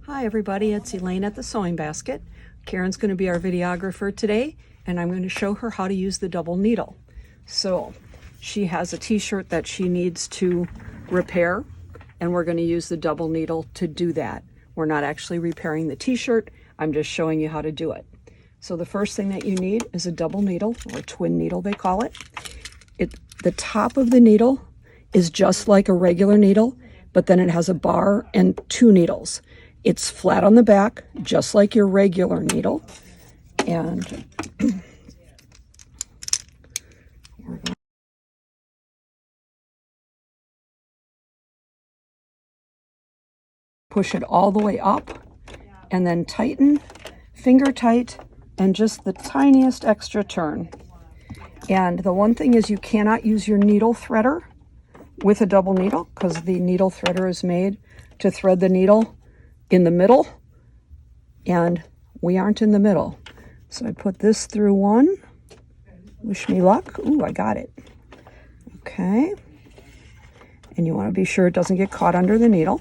Hi everybody, it's Elaine at the Sewing Basket. Karen's going to be our videographer today, and I'm going to show her how to use the double needle. So she has a t-shirt that she needs to repair, and we're going to use the double needle to do that. We're not actually repairing the t-shirt, I'm just showing you how to do it. So the first thing that you need is a double needle, or a twin needle they call it. The top of the needle is just like a regular needle, but then it has a bar and two needles. It's flat on the back, just like your regular needle. And we're going to push it all the way up and then tighten, finger tight, and just the tiniest extra turn. And the one thing is you cannot use your needle threader with a double needle because the needle threader is made to thread the needle in the middle, and we aren't in the middle. So I put this through one. Wish me luck. Ooh, I got it. Okay. And you want to be sure it doesn't get caught under the needle.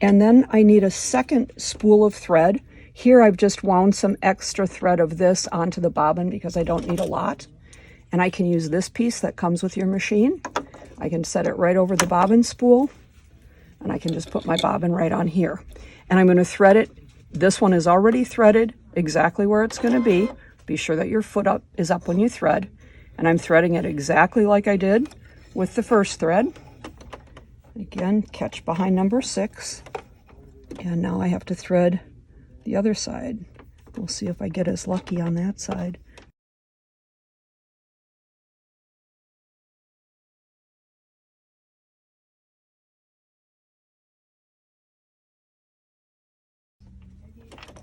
And then I need a second spool of thread. Here I've just wound some extra thread of this onto the bobbin because I don't need a lot. And I can use this piece that comes with your machine. I can set it right over the bobbin spool, and I can just put my bobbin right on here. And I'm going to thread it. This one is already threaded exactly where it's going to be. Be sure that your foot is up when you thread. And I'm threading it exactly like I did with the first thread. Again, catch behind number 6. And now I have to thread the other side. We'll see if I get as lucky on that side.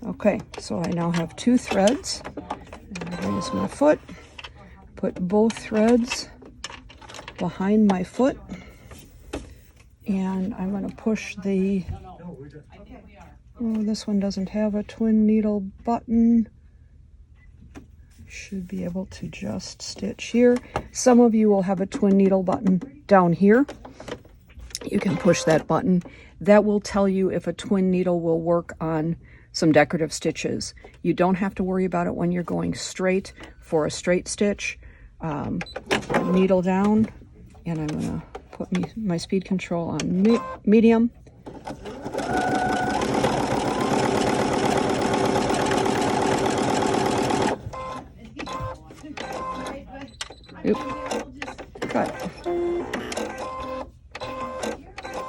Okay, so I now have 2 threads. And I raise my foot, put both threads behind my foot, and I'm going to push the, oh, this one doesn't have a twin needle button. Should be able to just stitch here. Some of you will have a twin needle button down here. You can push that button. That will tell you if a twin needle will work on some decorative stitches. You don't have to worry about it when you're going straight for a straight stitch. Needle down, and I'm going to put my speed control on medium. Oop. Cut.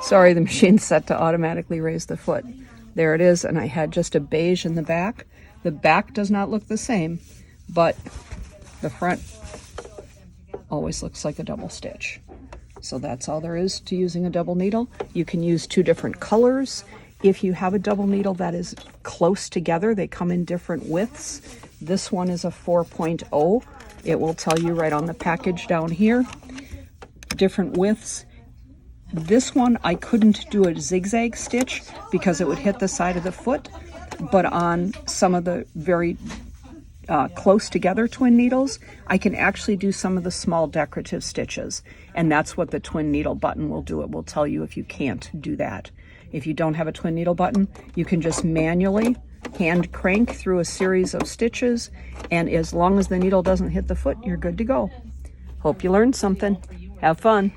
Sorry, the machine's set to automatically raise the foot. There it is, and I had just a beige in the back. The back does not look the same, but the front always looks like a double stitch. So that's all there is to using a double needle. You can use 2 different colors. If you have a double needle that is close together, they come in different widths. This one is a 4.0. It will tell you right on the package down here, different widths. This one, I couldn't do a zigzag stitch because it would hit the side of the foot, but on some of the very close together twin needles, I can actually do some of the small decorative stitches, and that's what the twin needle button will do. It will tell you if you can't do that. If you don't have a twin needle button, you can just manually hand crank through a series of stitches, and as long as the needle doesn't hit the foot, you're good to go. Hope you learned something. Have fun.